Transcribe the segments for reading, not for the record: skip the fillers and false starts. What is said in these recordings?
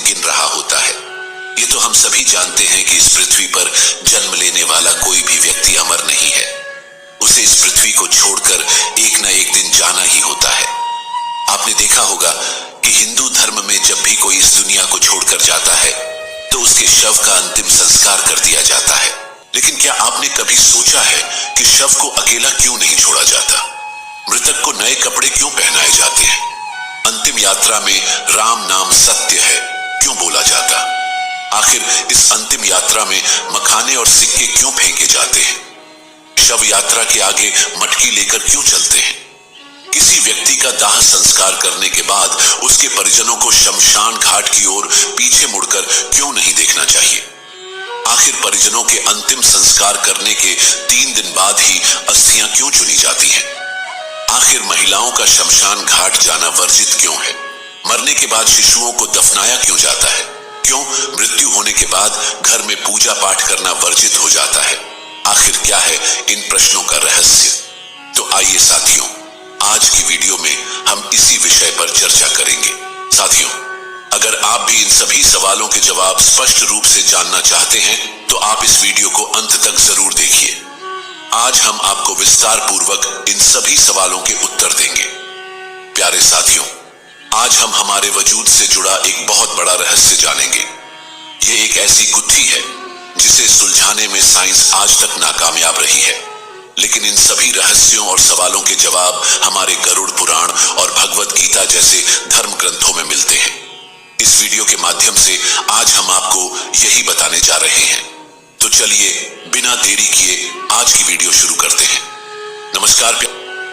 गिन रहा होता है। ये तो हम सभी जानते हैं कि इस पृथ्वी पर जन्म लेने वाला कोई भी व्यक्ति अमर नहीं है। उसे इस पृथ्वी को छोड़कर एक न एक दिन जाना ही होता है। आपने देखा होगा कि हिंदू धर्म में जब भी कोई इस दुनिया को छोड़कर जाता है तो उसके शव का अंतिम संस्कार कर दिया जाता है। लेकिन क्या आपने कभी सोचा है कि शव को अकेला क्यों नहीं छोड़ा जाता? मृतक को नए कपड़े क्यों पहनाए जाते हैं? अंतिम यात्रा में राम नाम सत्य है क्यों बोला जाता? आखिर इस अंतिम यात्रा में मखाने और सिक्के क्यों फेंके जाते हैं? शव यात्रा के आगे मटकी लेकर क्यों चलते हैं? किसी व्यक्ति का दाह संस्कार करने के बाद उसके परिजनों को शमशान घाट की ओर पीछे मुड़कर क्यों नहीं देखना चाहिए? आखिर परिजनों के अंतिम संस्कार करने के 3 दिन बाद ही अस्थियां क्यों चुनी जाती हैं? आखिर महिलाओं का शमशान घाट जाना वर्जित क्यों है? मरने के बाद शिशुओं को दफनाया क्यों जाता है? क्यों मृत्यु होने के बाद घर में पूजा पाठ करना वर्जित हो जाता है? आखिर क्या है इन प्रश्नों का रहस्य? तो आइए साथियों, आज की वीडियो में हम इसी विषय पर चर्चा करेंगे। साथियों, अगर आप भी इन सभी सवालों के जवाब स्पष्ट रूप से जानना चाहते हैं तो आप इस वीडियो को अंत तक जरूर देखिए। आज हम आपको विस्तार पूर्वक इन सभी सवालों के उत्तर देंगे। प्यारे साथियों, आज हम हमारे वजूद से जुड़ा एक बहुत बड़ा रहस्य जानेंगे। ये एक ऐसी गुत्थी है जिसे सुलझाने में साइंस आज तक नाकामयाब रही है, लेकिन इन सभी रहस्यों और सवालों के जवाब हमारे गरुड़ पुराण और भगवत गीता जैसे धर्म ग्रंथों में मिलते हैं। इस वीडियो के माध्यम से आज हम आपको यही बताने जा रहे हैं। तो चलिए बिना देरी किए आज की वीडियो शुरू करते हैं। नमस्कार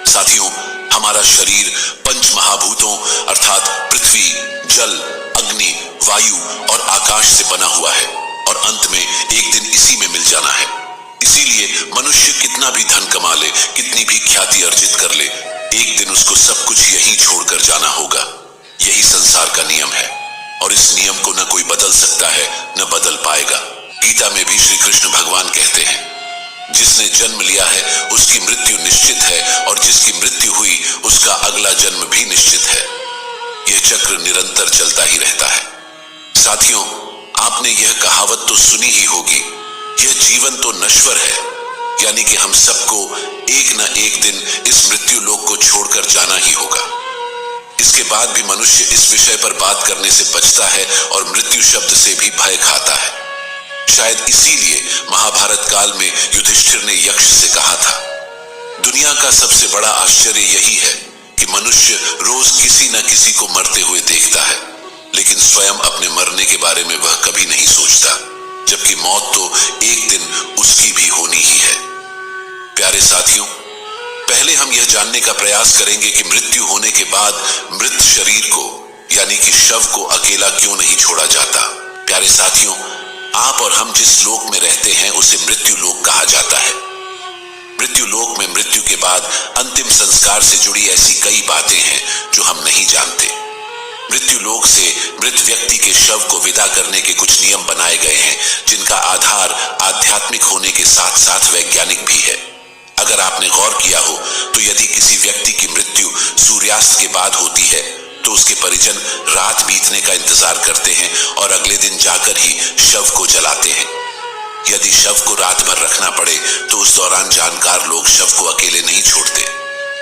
साथियों, हमारा शरीर पंच महाभूतों अर्थात पृथ्वी, जल, अग्नि, वायु और आकाश से बना हुआ है और अंत में एक दिन इसी में मिल जाना है। इसीलिए मनुष्य कितना भी धन कमा ले, कितनी भी ख्याति अर्जित कर ले, एक दिन उसको सब कुछ यहीं छोड़कर जाना होगा। यही संसार का नियम है और इस नियम को न कोई बदल सकता है न बदल पाएगा। गीता में भी श्री कृष्ण भगवान कहते हैं, जिसने जन्म लिया है उसकी मृत्यु निश्चित है और जिसकी मृत्यु हुई उसका अगला जन्म भी निश्चित है। यह चक्र निरंतर चलता ही रहता है। साथियों, आपने यह कहावत तो सुनी ही होगी, यह जीवन तो नश्वर है, यानी कि हम सबको एक न एक दिन इस मृत्यु लोक को छोड़कर जाना ही होगा। इसके बाद भी मनुष्य इस विषय पर बात करने से बचता है और मृत्यु शब्द से भी भय खाता है। शायद इसीलिए महाभारत काल में युधिष्ठिर ने यक्ष से कहा था, दुनिया का सबसे बड़ा आश्चर्य यही है कि मनुष्य रोज किसी न किसी को मरते हुए देखता है, लेकिन स्वयं अपने मरने के बारे में वह कभी नहीं सोचता, जबकि मौत तो एक दिन उसकी भी होनी ही है। प्यारे साथियों, पहले हम यह जानने का प्रयास करेंगे कि मृत्यु होने के बाद मृत शरीर को यानी कि शव को अकेला क्यों नहीं छोड़ा जाता। प्यारे साथियों, आप और हम जिस लोक में रहते हैं उसे मृत्यु लोक कहा जाता है। मृत्यु लोक में मृत्यु के बाद अंतिम संस्कार से जुड़ी ऐसी कई बातें हैं जो हम नहीं जानते। मृत्यु लोक से मृत व्यक्ति के शव को विदा करने के कुछ नियम बनाए गए हैं, जिनका आधार आध्यात्मिक होने के साथ साथ वैज्ञानिक भी है। अगर आपने गौर किया हो तो यदि किसी व्यक्ति की मृत्यु सूर्यास्त के बाद होती है तो उसके परिजन रात बीतने का इंतजार करते हैं और अगले दिन जाकर ही शव को जलाते हैं। यदि शव को रात भर रखना पड़े तो उस दौरान जानकार लोग शव को अकेले नहीं छोड़ते,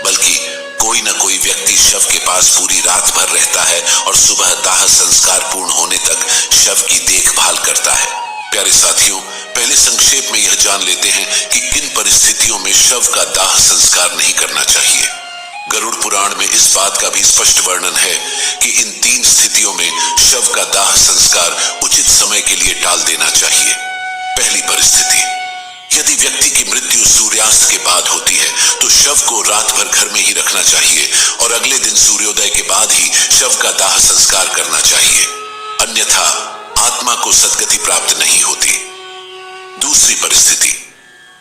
बल्कि कोई न कोई व्यक्ति शव के पास पूरी रात भर रहता है और सुबह दाह संस्कार पूर्ण होने तक शव की देखभाल करता है। प्यारे साथियों, पहले संक्षेप में यह जान लेते हैं कि किन परिस्थितियों में शव का दाह संस्कार नहीं करना चाहिए। गरुड़ पुराण में इस बात का भी स्पष्ट वर्णन है कि इन 3 स्थितियों में शव का दाह संस्कार उचित समय के लिए टाल देना चाहिए। पहली परिस्थिति, यदि व्यक्ति की मृत्यु सूर्यास्त के बाद होती है तो शव को रात भर घर में ही रखना चाहिए और अगले दिन सूर्योदय के बाद ही शव का दाह संस्कार करना चाहिए, अन्यथा आत्मा को सद्गति प्राप्त नहीं होती। दूसरी परिस्थिति,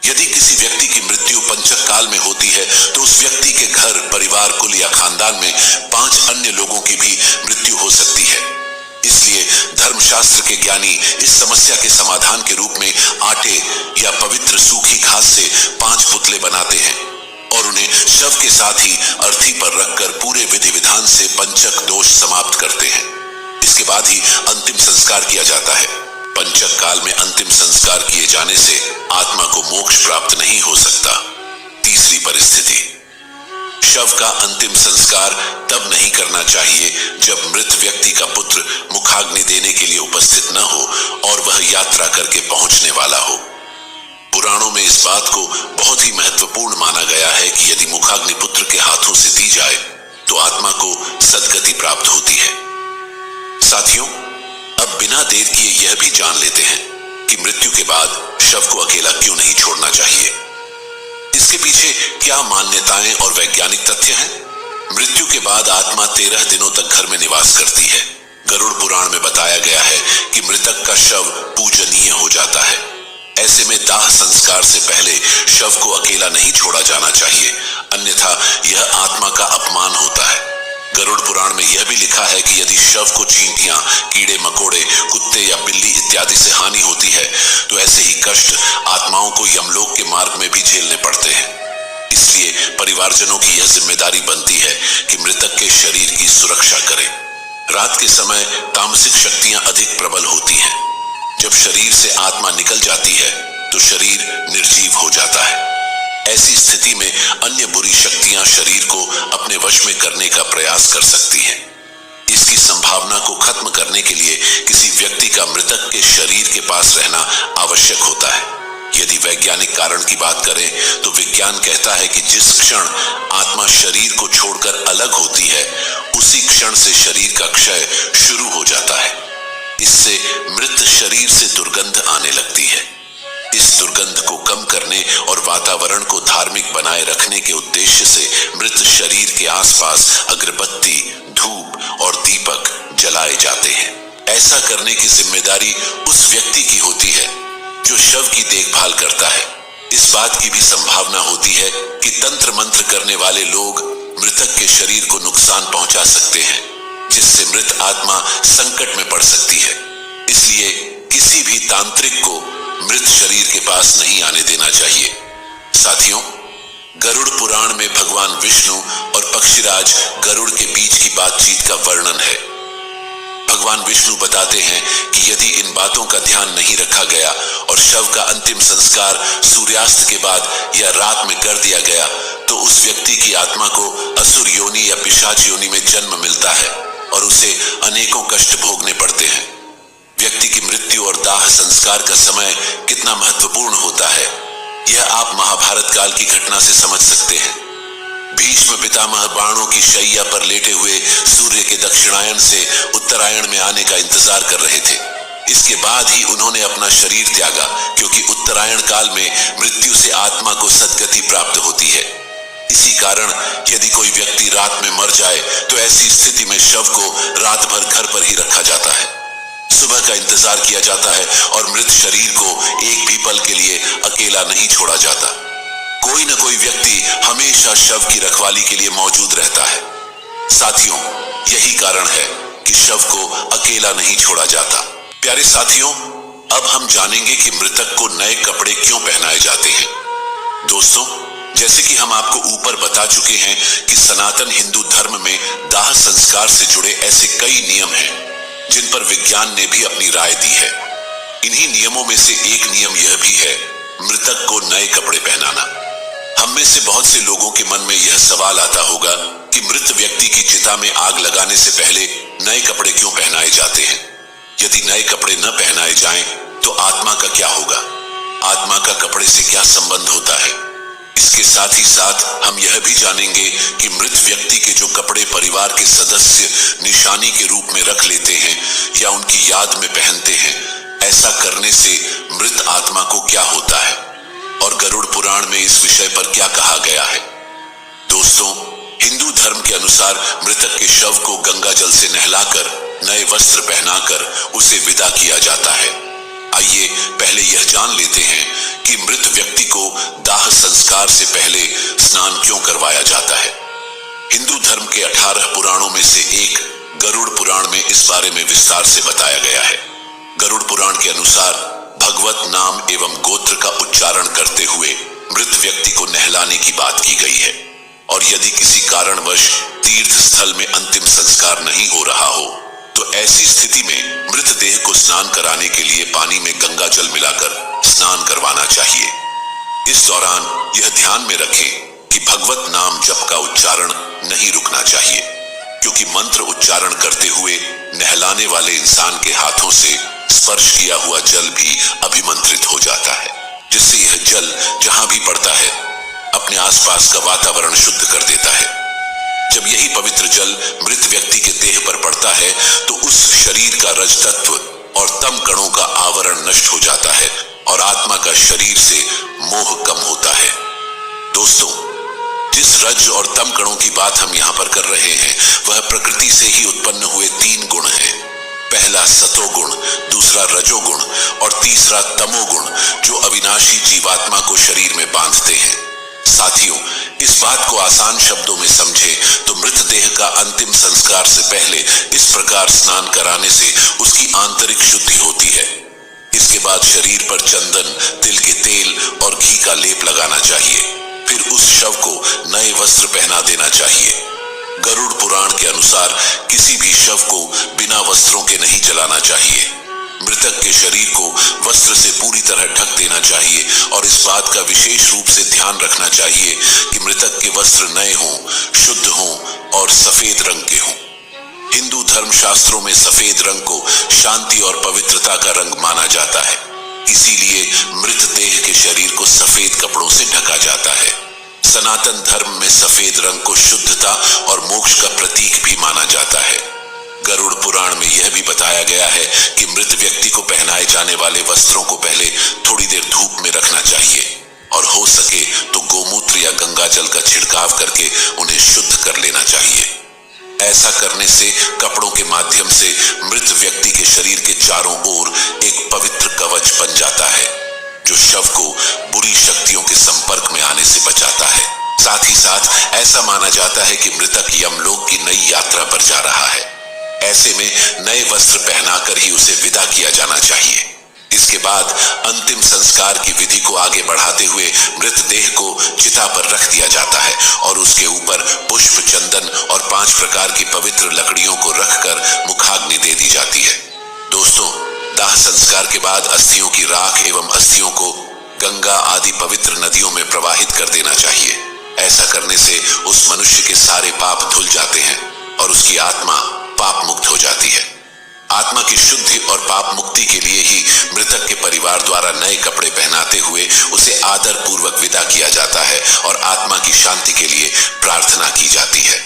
यदि किसी व्यक्ति की मृत्यु पंचक काल में होती है तो उस व्यक्ति के घर, परिवार, कुल या खानदान में 5 अन्य लोगों की भी मृत्यु हो सकती है। इसलिए धर्मशास्त्र के ज्ञानी इस समस्या के समाधान के रूप में आटे या पवित्र सूखी घास से 5 पुतले बनाते हैं और उन्हें शव के साथ ही अर्थी पर रखकर पूरे विधि विधान से पंचक दोष समाप्त करते हैं। इसके बाद ही अंतिम संस्कार किया जाता है। पंचक काल में अंतिम संस्कार किए जाने से आत्मा को मोक्ष प्राप्त नहीं हो सकता। तीसरी परिस्थिति, शव का अंतिम संस्कार तब नहीं करना चाहिए जब मृत व्यक्ति का पुत्र मुखाग्नि देने के लिए उपस्थित न हो और वह यात्रा करके पहुंचने वाला हो। पुराणों में इस बात को बहुत ही महत्वपूर्ण माना गया है कि यदि मुखाग्नि पुत्र के हाथों से दी जाए तो आत्मा को सद्गति प्राप्त होती है। साथियों, अब बिना देर किए यह भी जान लेते हैं कि मृत्यु के बाद शव को अकेला क्यों नहीं छोड़ना चाहिए। इसके पीछे क्या मान्यताएं और वैज्ञानिक तथ्य हैं? मृत्यु के बाद आत्मा 13 दिनों तक घर में निवास करती है। गरुड़ पुराण में बताया गया है कि मृतक का शव पूजनीय हो जाता है। ऐसे में दाह संस्कार से पहले शव को अकेला नहीं छोड़ा जाना चाहिए, अन्यथा यह आत्मा का अपमान होता है। गरुड़ पुराण में यह भी लिखा है कि यदि शव को चींटियां, कीड़े मकोड़े, कुत्ते या बिल्ली इत्यादि से हानि होती है तो ऐसे ही कष्ट आत्माओं को यमलोक के मार्ग में भी झेलने पड़ते हैं। इसलिए परिवारजनों की यह जिम्मेदारी बनती है कि मृतक के शरीर की सुरक्षा करें। रात के समय तामसिक शक्तियां अधिक प्रबल होती हैं। जब शरीर से आत्मा निकल जाती है तो शरीर निर्जीव हो जाता है। ऐसी स्थिति में अन्य बुरी शक्तियां शरीर को अपने वश में करने का प्रयास कर सकती हैं। इसकी संभावना को खत्म करने के लिए किसी व्यक्ति का मृतक के शरीर के पास रहना आवश्यक होता है। यदि वैज्ञानिक कारण की बात करें तो विज्ञान कहता है कि जिस क्षण आत्मा शरीर को छोड़कर अलग होती है उसी क्षण से शरीर का क्षय शुरू हो जाता है। इससे मृत शरीर से दुर्गंध आने लगती है। इस दुर्गंध को कम करने और वातावरण को धार्मिक बनाए रखने के उद्देश्य से मृत शरीर के आसपास अगरबत्ती, धूप और दीपक जलाए जाते हैं। ऐसा करने की जिम्मेदारी उस व्यक्ति की होती है जो शव की देखभाल करता है। इस बात की भी संभावना होती है कि तंत्र मंत्र करने वाले लोग मृतक के शरीर को नुकसान पहुंचा सकते हैं, जिससे मृत आत्मा संकट में पड़ सकती है। इसलिए किसी भी तांत्रिक को मृत शरीर के पास नहीं आने देना चाहिए। साथियों, गरुड़ पुराण में भगवान विष्णु और पक्षीराज गरुड़ के बीच की बातचीत का वर्णन है। भगवान विष्णु बताते हैं कि यदि इन बातों का ध्यान नहीं रखा गया और शव का अंतिम संस्कार सूर्यास्त के बाद या रात में कर दिया गया तो उस व्यक्ति की आत्मा को असुर योनि या पिशाच योनि में जन्म मिलता है और उसे अनेकों कष्ट भोगने पड़ते हैं। व्यक्ति की मृत्यु और दाह संस्कार का समय कितना महत्वपूर्ण होता है, यह आप महाभारत काल की घटना से समझ सकते हैं। भीष्म पितामह बाणों की शैया पर लेटे हुए सूर्य के दक्षिणायन से उत्तरायण में आने का इंतजार कर रहे थे। इसके बाद ही उन्होंने अपना शरीर त्यागा, क्योंकि उत्तरायण काल में मृत्यु से आत्मा को सद्गति प्राप्त होती है। इसी कारण यदि कोई व्यक्ति रात में मर जाए तो ऐसी स्थिति में शव को रात भर घर पर ही रखा जाता है। सुबह का इंतजार किया जाता है और मृत शरीर को एक भी पल के लिए अकेला नहीं छोड़ा जाता। कोई न कोई व्यक्ति हमेशा शव की रखवाली के लिए मौजूद रहता है। साथियों, यही कारण है कि शव को अकेला नहीं छोड़ा जाता। प्यारे साथियों, अब हम जानेंगे कि मृतक को नए कपड़े क्यों पहनाए जाते हैं। दोस्तों, जैसे कि हम आपको ऊपर बता चुके हैं कि सनातन हिंदू धर्म में दाह संस्कार से जुड़े ऐसे कई नियम हैं जिन पर विज्ञान ने भी अपनी राय दी है। इन्हीं नियमों में से एक नियम यह भी है मृतक को नए कपड़े पहनाना। हम में से बहुत से लोगों के मन में यह सवाल आता होगा कि मृत व्यक्ति की चिता में आग लगाने से पहले नए कपड़े क्यों पहनाए जाते हैं। यदि नए कपड़े न पहनाए जाएं तो आत्मा का क्या होगा, आत्मा का कपड़े से क्या संबंध होता है। इसके साथ ही साथ हम यह भी जानेंगे कि मृत व्यक्ति के जो कपड़े परिवार के सदस्य निशानी के रूप में रख लेते हैं या उनकी याद में पहनते हैं, ऐसा करने से मृत आत्मा को क्या होता है और गरुड़ पुराण में इस विषय पर क्या कहा गया है। दोस्तों, हिंदू धर्म के अनुसार मृतक के शव को गंगा जल से नहलाकर नए वस्त्र पहनाकर उसे विदा किया जाता है। आइए पहले यह जान लेते हैं कि मृत व्यक्ति को दाह संस्कार से पहले स्नान क्यों करवाया जाता है। हिंदू धर्म के 18 पुराणों में से एक गरुड़ पुराण में इस बारे में विस्तार से बताया गया है। गरुड़ पुराण के अनुसार भगवत नाम एवं गोत्र का उच्चारण करते हुए मृत व्यक्ति को नहलाने की बात की गई है और यदि किसी कारणवश तीर्थ स्थल में अंतिम संस्कार नहीं हो रहा हो तो ऐसी स्थिति में मृतदेह को स्नान कराने के लिए पानी में गंगा जल मिलाकर स्नान करवाना चाहिए। इस दौरान यह ध्यान में रखें कि भगवत नाम जप का उच्चारण नहीं रुकना चाहिए, क्योंकि मंत्र उच्चारण करते हुए नहलाने वाले इंसान के हाथों से स्पर्श किया हुआ जल भी अभिमंत्रित हो जाता है, जिससे यह जल जहां भी पड़ता है अपने आसपास का वातावरण शुद्ध कर देता है। जब यही पवित्र जल मृत व्यक्ति के देह पर पड़ता है तो उस शरीर का रज तत्व और तम कणों का आवरण नष्ट हो जाता है और आत्मा का शरीर से मोह कम होता है। दोस्तों, जिस रज और तम कणों की बात हम यहाँ पर कर रहे हैं वह प्रकृति से ही उत्पन्न हुए 3 गुण हैं। पहला सतोगुण, दूसरा रजोगुण और तीसरा तमोगुण, जो अविनाशी जीवात्मा को शरीर में बांधते हैं। साथियों, इस बात को आसान शब्दों में समझे तो मृतदेह का अंतिम संस्कार से पहले इस प्रकार स्नान कराने से उसकी आंतरिक शुद्धि होती है। इसके बाद शरीर पर चंदन, तिल के तेल और घी का लेप लगाना चाहिए। फिर उस शव को नए वस्त्र पहना देना चाहिए। गरुड़ पुराण के अनुसार किसी भी शव को बिना वस्त्रों के नहीं जलाना चाहिए। मृतक के शरीर को वस्त्र से पूरी तरह ढक देना चाहिए और इस बात का विशेष रूप से ध्यान रखना चाहिए कि मृतक के वस्त्र नए हों, शुद्ध हों और सफेद रंग के हों। हिंदू धर्मशास्त्रों में सफेद रंग को शांति और पवित्रता का रंग माना जाता है, इसीलिए मृतदेह के शरीर को सफेद कपड़ों से ढका जाता है। सनातन धर्म में सफेद रंग को शुद्धता और मोक्ष का प्रतीक भी माना जाता है। गरुड़ पुराण में यह भी बताया गया है कि मृत व्यक्ति को पहनाए जाने वाले वस्त्रों को पहले थोड़ी देर धूप में रखना चाहिए और हो सके तो गोमूत्र या गंगा जल का छिड़काव करके उन्हें शुद्ध कर लेना चाहिए। ऐसा करने से कपड़ों के माध्यम से मृत व्यक्ति के शरीर के चारों ओर एक पवित्र कवच बन जाता है, जो शव को बुरी शक्तियों के संपर्क में आने से बचाता है। साथ ही साथ ऐसा माना जाता है कि मृतक यमलोक की नई यात्रा पर जा रहा है। ऐसे में नए वस्त्र पहनाकर ही उसे विदा किया जाना चाहिए। इसके बाद अंतिम संस्कार की विधि को आगे बढ़ाते हुए मृतदेह को चिता पर रख दिया जाता है और उसके ऊपर पुष्प, चंदन और 5 प्रकार की पवित्र लकड़ियों को रखकर मुखाग्नि दे दी जाती है। दोस्तों, दाह संस्कार के बाद अस्थियों की राख एवं अस्थियों को गंगा आदि पवित्र नदियों में प्रवाहित कर देना चाहिए। ऐसा करने से उस मनुष्य के सारे पाप धुल जाते हैं और उसकी आत्मा पाप मुक्त हो जाती है। आत्मा की शुद्धि और पाप मुक्ति के लिए ही मृतक के परिवार द्वारा नए कपड़े पहनाते हुए उसे आदर पूर्वक विदा किया जाता है और आत्मा की शांति के लिए प्रार्थना की जाती है।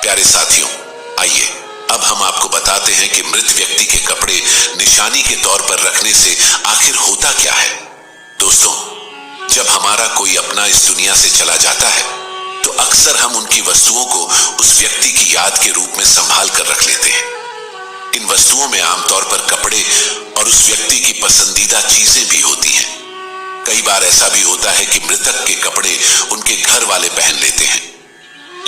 प्यारे साथियों, आइए अब हम आपको बताते हैं कि मृत व्यक्ति के कपड़े निशानी के तौर पर रखने से आखिर होता क्या है। दोस्तों, जब हमारा कोई अपना इस दुनिया से चला जाता है तो अक्सर हम उनकी वस्तुओं को उस व्यक्ति की याद के रूप में संभाल कर रख लेते हैं। इन वस्तुओं में आमतौर पर कपड़े और उस व्यक्ति की पसंदीदा चीजें भी होती हैं। कई बार ऐसा भी होता है कि मृतक के कपड़े उनके घर वाले पहन लेते हैं,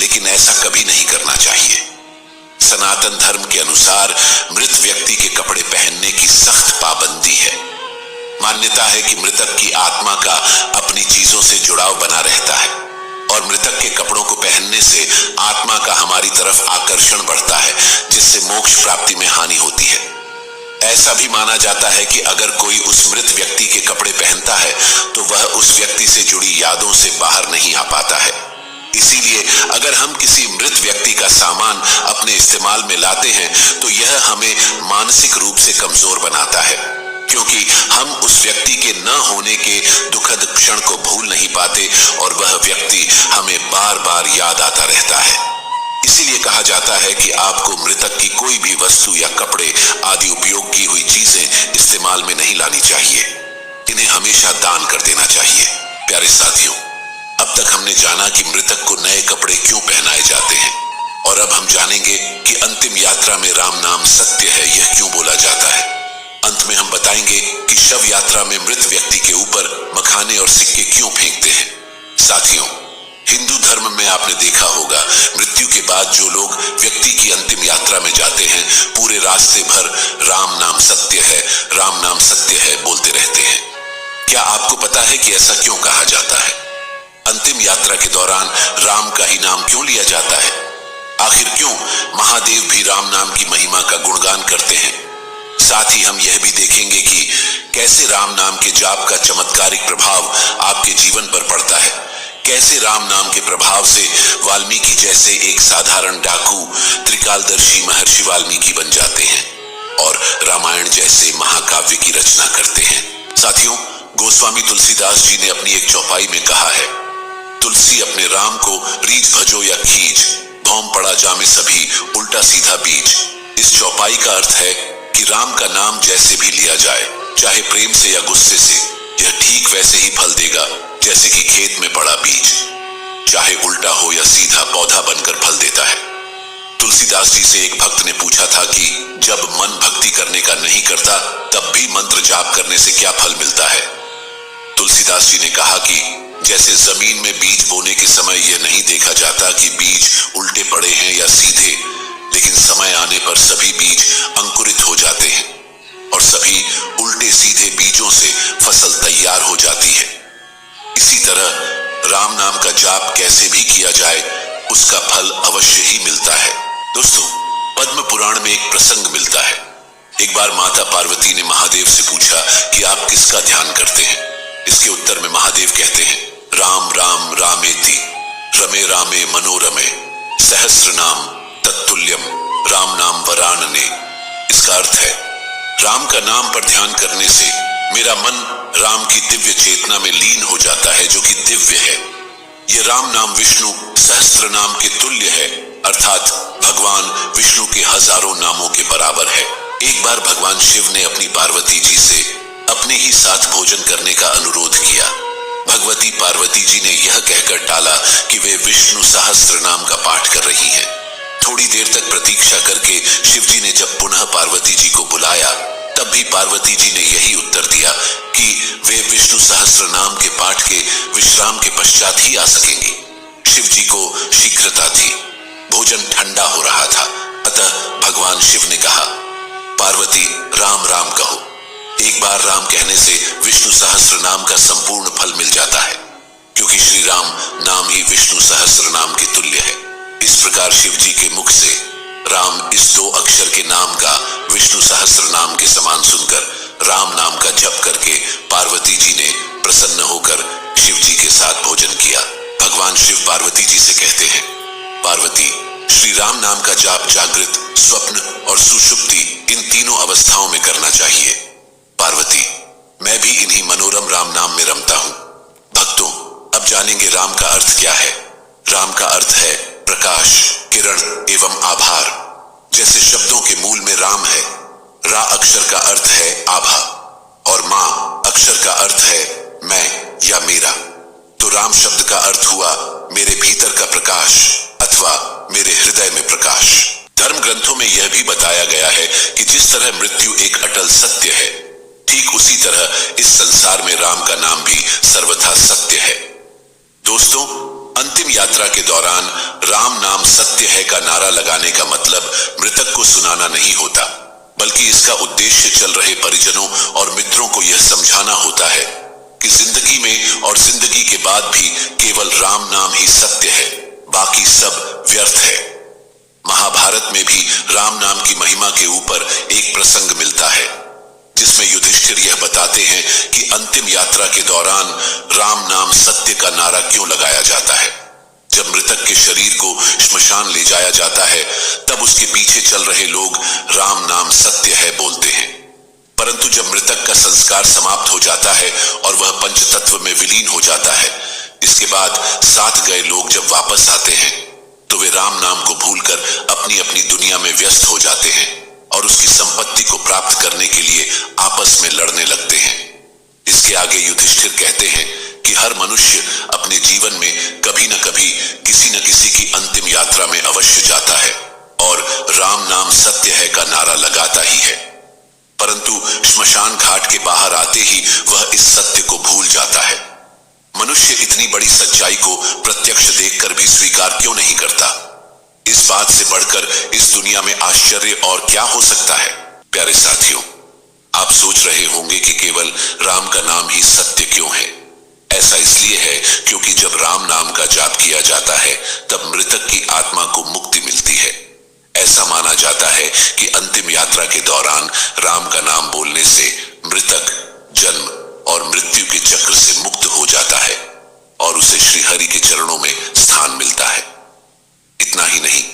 लेकिन ऐसा कभी नहीं करना चाहिए। सनातन धर्म के अनुसार मृत व्यक्ति के कपड़े पहनने की सख्त पाबंदी है। मान्यता है कि मृतक की आत्मा का अपनी चीजों से जुड़ाव बना रहता है और मृतक के कपड़ों को पहनने से आत्मा का हमारी तरफ आकर्षण बढ़ता है, जिससे मोक्ष प्राप्ति में हानि होती है। ऐसा भी माना जाता है कि अगर कोई उस मृत व्यक्ति के कपड़े पहनता है तो वह उस व्यक्ति से जुड़ी यादों से बाहर नहीं आ पाता है। इसीलिए अगर हम किसी मृत व्यक्ति का सामान अपने इस्तेमाल में लाते हैं तो यह हमें मानसिक रूप से कमजोर बनाता है, क्योंकि हम उस व्यक्ति के न होने के दुखद क्षण को भूल नहीं पाते और वह व्यक्ति हमें बार बार याद आता रहता है। इसीलिए कहा जाता है कि आपको मृतक की कोई भी वस्तु या कपड़े आदि उपयोग की हुई चीजें इस्तेमाल में नहीं लानी चाहिए। इन्हें हमेशा दान कर देना चाहिए। प्यारे साथियों, अब तक हमने जाना कि मृतक को नए कपड़े क्यों पहनाए जाते हैं और अब हम जानेंगे कि अंतिम यात्रा में राम नाम सत्य है यह क्यों बोला जाता है। अंत में हम बताएंगे कि शव यात्रा में मृत व्यक्ति के ऊपर मखाने और सिक्के क्यों फेंकते हैं। साथियों, हिंदू धर्म में आपने देखा होगा, मृत्यु के बाद जो लोग व्यक्ति की अंतिम यात्रा में जाते हैं पूरे रास्ते भर राम नाम सत्य है, राम नाम सत्य है बोलते रहते हैं। क्या आपको पता है कि ऐसा क्यों कहा जाता है? अंतिम यात्रा के दौरान राम का ही नाम क्यों लिया जाता है? आखिर क्यों महादेव भी राम नाम की महिमा का गुणगान करते हैं। साथ ही हम यह भी देखेंगे कि कैसे राम नाम के जाप का चमत्कारिक प्रभाव आपके जीवन पर पड़ता है, कैसे राम नाम के प्रभाव से वाल्मीकि जैसे एक साधारण डाकू त्रिकालदर्शी महर्षि वाल्मीकि बन जाते हैं और रामायण जैसे महाकाव्य की रचना करते हैं। साथियों, गोस्वामी तुलसीदास जी ने अपनी एक चौपाई में कहा है, तुलसी अपने राम को रीझ भजो या खींच, भौम पड़ा जामे सभी उल्टा सीधा बीज। इस चौपाई का अर्थ है कि राम का नाम जैसे भी लिया जाए, चाहे प्रेम से या गुस्से से, यह ठीक वैसे ही फल देगा जैसे कि खेत में पड़ा बीज, चाहे उल्टा हो या सीधा पौधा बनकर फल देता है। तुलसीदास जी से एक भक्त ने पूछा था कि जब मन भक्ति करने का नहीं करता तब भी मंत्र जाप करने से क्या फल मिलता है। तुलसीदास जी ने कहा कि जैसे जमीन में बीज बोने के समय यह नहीं देखा जाता कि बीज उल्टे पड़े हैं या सीधे, लेकिन समय आने पर सभी बीज अंकुरित हो जाते हैं और सभी उल्टे सीधे बीजों से फसल तैयार हो जाती है। इसी तरह राम नाम का जाप कैसे भी किया जाए उसका फल अवश्य ही मिलता है। दोस्तों, पद्म पुराण में एक प्रसंग मिलता है। एक बार माता पार्वती ने महादेव से पूछा कि आप किसका ध्यान करते हैं। इसके उत्तर में महादेव कहते हैं, राम राम रामेति रमे रामे मनोरमे सहस्र नाम तत्तुल्यम राम नाम वरानने। इसका अर्थ है, राम का नाम पर ध्यान करने से मेरा मन राम की दिव्य चेतना में लीन हो जाता है जो कि दिव्य है। यह राम नाम विष्णु सहस्त्र नाम के तुल्य है, अर्थात भगवान विष्णु के हजारों नामों के बराबर है। एक बार भगवान शिव ने अपनी पार्वती जी से अपने ही साथ भोजन करने का अनुरोध किया। भगवती पार्वती जी ने यह कहकर टाला कि वे विष्णु सहस्त्र नाम का पाठ कर रही हैं। थोड़ी देर तक प्रतीक्षा करके शिवजी ने जब पुनः पार्वती जी को बुलाया तब भी पार्वती जी ने यही उत्तर दिया कि वे विष्णु सहस्त्र नाम के पाठ के विश्राम के पश्चात ही आ सकेंगी। शिव जी को शीघ्रता थी, भोजन ठंडा हो रहा था, अतः भगवान शिव ने कहा, पार्वती राम राम कहो। एक बार राम कहने से विष्णु सहस्त्र नाम का संपूर्ण फल मिल जाता है, क्योंकि श्री राम नाम ही विष्णु सहस्त्र नाम के तुल्य है। इस प्रकार शिव जी के मुख से राम इस 2 अक्षर के नाम का विष्णु सहस्त्र नाम के समान सुनकर राम नाम का जप करके पार्वती जी ने प्रसन्न होकर शिव जी के साथ भोजन किया। भगवान शिव पार्वती जी से कहते हैं, पार्वती, श्री राम नाम का जाप जागृत, स्वप्न और सुषुप्ति इन तीनों अवस्थाओं में करना चाहिए। पार्वती, मैं भी इन्हीं मनोरम राम नाम में रमता हूं। भक्तों, अब जानेंगे राम का अर्थ क्या है। राम का अर्थ है प्रकाश, किरण एवं आभार। जैसे शब्दों के मूल में राम है, रा अक्षर का अर्थ है आभा और मां अक्षर का अर्थ है मैं या मेरा, तो राम शब्द का अर्थ हुआ मेरे भीतर का प्रकाश अथवा मेरे हृदय में प्रकाश। धर्म ग्रंथों में यह भी बताया गया है कि जिस तरह मृत्यु एक अटल सत्य है, ठीक उसी तरह इस संसार में राम का नाम भी सर्वथा सत्य है। दोस्तों, अंतिम यात्रा के दौरान राम नाम सत्य है का नारा लगाने का मतलब मृतक को सुनाना नहीं होता, बल्कि इसका उद्देश्य चल रहे परिजनों और मित्रों को यह समझाना होता है कि जिंदगी में और जिंदगी के बाद भी केवल राम नाम ही सत्य है, बाकी सब व्यर्थ है। महाभारत में भी राम नाम की महिमा के ऊपर एक प्रसंग मिलता है, जिसमें युधिष्ठिर यह बताते हैं कि अंतिम यात्रा के दौरान राम नाम सत्य का नारा क्यों लगाया जाता है। जब मृतक के शरीर को श्मशान ले जाया जाता है, तब उसके पीछे चल रहे लोग राम नाम सत्य है बोलते हैं, परंतु जब मृतक का संस्कार समाप्त हो जाता है और वह पंचतत्व में विलीन हो जाता है, इसके बाद साथ गए लोग जब वापस आते हैं तो वे राम नाम को भूलकर अपनी अपनी दुनिया में व्यस्त हो जाते हैं और उसकी संपत्ति को प्राप्त करने के लिए आपस में लड़ने लगते हैं। इसके आगे युधिष्ठिर कहते हैं कि हर मनुष्य अपने जीवन में कभी न कभी किसी न किसी की अंतिम यात्रा में अवश्य जाता है और राम नाम सत्य है का नारा लगाता ही है, परंतु श्मशान घाट के बाहर आते ही वह इस सत्य को भूल जाता है। मनुष्य इतनी बड़ी सच्चाई को प्रत्यक्ष देखकर भी स्वीकार क्यों नहीं करता? इस बात से बढ़कर इस दुनिया में आश्चर्य और क्या हो सकता है? प्यारे साथियों, आप सोच रहे होंगे कि केवल राम का नाम ही सत्य क्यों है। ऐसा इसलिए है क्योंकि जब राम नाम का जाप किया जाता है तब मृतक की आत्मा को मुक्ति मिलती है। ऐसा माना जाता है कि अंतिम यात्रा के दौरान राम का नाम बोलने से मृतक जन्म और मृत्यु के चक्र से मुक्त हो जाता है और उसे श्री हरि के चरणों में स्थान मिलता है। इतना ही नहीं,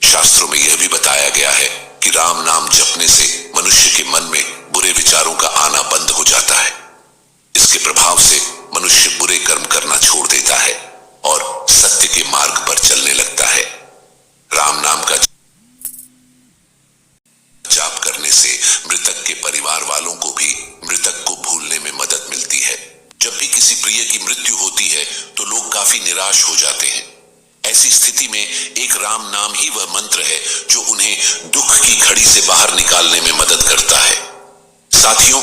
शास्त्रों में यह भी बताया गया है कि राम नाम जपने से मनुष्य के मन में बुरे विचारों का आना बंद हो जाता है। इसके प्रभाव से मनुष्य बुरे कर्म करना छोड़ देता है और सत्य के मार्ग पर चलने लगता है। राम नाम का जाप करने से मृतक के परिवार वालों को भी मृतक को भूलने में मदद मिलती है। जब भी किसी प्रिय की मृत्यु होती है तो लोग काफी निराश हो जाते हैं। ऐसी स्थिति में एक राम नाम ही वह मंत्र है जो उन्हें दुख की घड़ी से बाहर निकालने में मदद करता है। साथियों,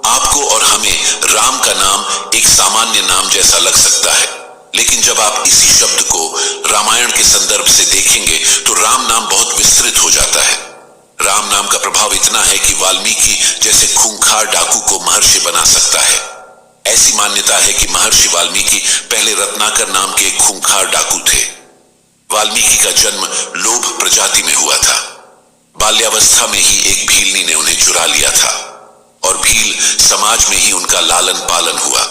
आपको और हमें राम का नाम एक सामान्य नाम जैसा लग सकता है, लेकिन जब आप इसी शब्द को रामायण के संदर्भ से देखेंगे तो राम नाम बहुत विस्तृत हो जाता है। राम नाम का प्रभाव इतना है कि वाल्मीकि जैसे खूंखार डाकू को महर्षि बना सकता है। ऐसी मान्यता है कि महर्षि वाल्मीकि पहले रत्नाकर नाम के एक खूंखार डाकू थे। वाल्मीकि का जन्म लोभ प्रजाति में हुआ था। बाल्यावस्था में ही एक भीलनी ने उन्हें चुरा लिया था और भील समाज में ही उनका लालन पालन हुआ।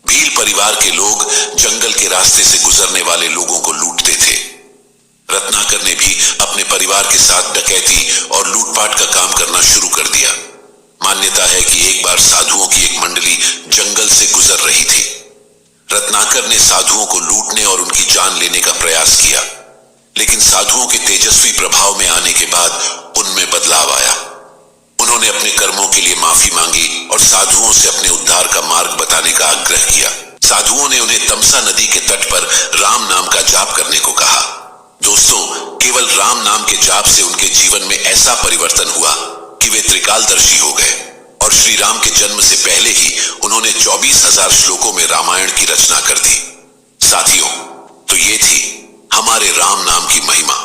भील परिवार के लोग जंगल के रास्ते से गुजरने वाले लोगों को लूटते थे। रत्नाकर ने भी अपने परिवार के साथ डकैती और लूटपाट का काम करना शुरू कर दिया। मान्यता है कि एक बार साधुओं की एक मंडली जंगल से गुजर रही थी। रत्नाकर ने साधुओं को लूटने और उनकी जान लेने का प्रयास किया, लेकिन साधुओं के तेजस्वी प्रभाव में आने के बाद उनमें बदलाव आया। उन्होंने अपने कर्मों के लिए माफी मांगी और साधुओं से अपने उद्धार का मार्ग बताने का आग्रह किया। साधुओं ने उन्हें तमसा नदी के तट पर राम नाम का जाप करने को कहा। दोस्तों, केवल राम नाम के जाप से उनके जीवन में ऐसा परिवर्तन हुआ कि वे त्रिकालदर्शी हो गए और श्री राम के जन्म से पहले ही उन्होंने 24,000 श्लोकों में रामायण की रचना कर दी। साथियों, तो ये थी हमारे राम नाम की महिमा।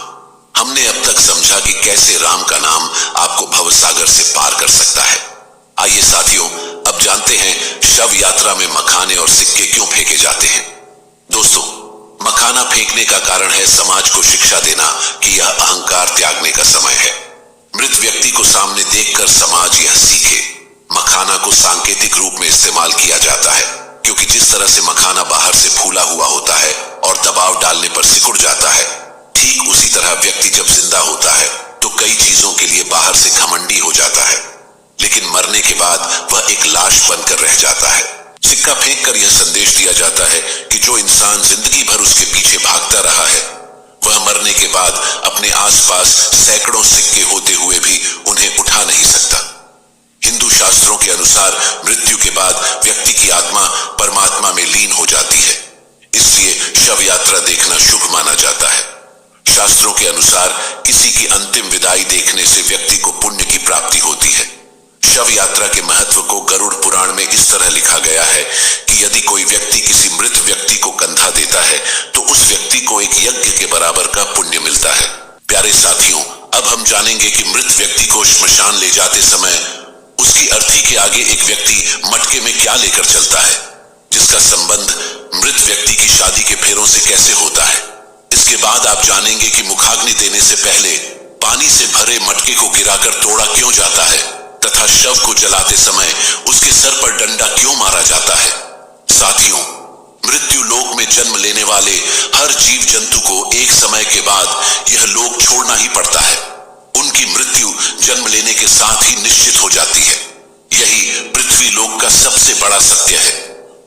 हमने अब तक समझा कि कैसे राम का नाम आपको भवसागर से पार कर सकता है। आइए साथियों, अब जानते हैं शव यात्रा में मखाने और सिक्के क्यों फेंके जाते हैं। दोस्तों, मखाना फेंकने का कारण है समाज को शिक्षा देना कि यह अहंकार त्यागने का समय है। मृत व्यक्ति को सामने देखकर समाज यह सीखे। मखाना को सांकेतिक रूप में इस्तेमाल किया जाता है, क्योंकि जिस तरह से मखाना बाहर से फूला हुआ होता है और दबाव डालने पर सिकुड़ जाता है, ठीक उसी तरह व्यक्ति जब जिंदा होता है तो कई चीजों के लिए बाहर से घमंडी हो जाता है, लेकिन मरने के बाद वह एक लाश बनकर रह जाता है। सिक्का फेंककर यह संदेश दिया जाता है कि जो इंसान जिंदगी भर उसके पीछे भागता रहा है, वह मरने के बाद अपने आसपास सैकड़ों सिक्के होते हुए भी उन्हें उठा नहीं सकता। हिंदू शास्त्रों के अनुसार मृत्यु के बाद व्यक्ति की आत्मा परमात्मा में लीन हो जाती है, इसलिए शव यात्रा देखना शुभ माना जाता है। शास्त्रों के अनुसार किसी की अंतिम विदाई देखने से व्यक्ति को पुण्य की प्राप्ति होती है। शव यात्रा के महत्व को गरुड़ पुराण में इस तरह लिखा गया है कि यदि कोई व्यक्ति किसी मृत व्यक्ति को कंधा देता है तो उस व्यक्ति को एक यज्ञ के बराबर का पुण्य मिलता है। प्यारे साथियों, अब हम जानेंगे कि मृत व्यक्ति को श्मशान ले जाते समय उसकी अर्थी के आगे एक व्यक्ति मटके में क्या लेकर चलता है, जिसका संबंध मृत व्यक्ति की शादी के फेरों से कैसे होता है। इसके बाद आप जानेंगे कि मुखाग्नि देने से पहले पानी से भरे मटके को गिराकर तोड़ा क्यों जाता है तथा शव को जलाते समय उसके सर पर डंडा क्यों मारा जाता है। साथियों, मृत्यु लोक में जन्म लेने वाले हर जीव जंतु को एक समय के बाद यह लोक छोड़ना ही पड़ता है। उनकी मृत्यु जन्म लेने के साथ ही निश्चित हो जाती है। यही पृथ्वी लोक का सबसे बड़ा सत्य है।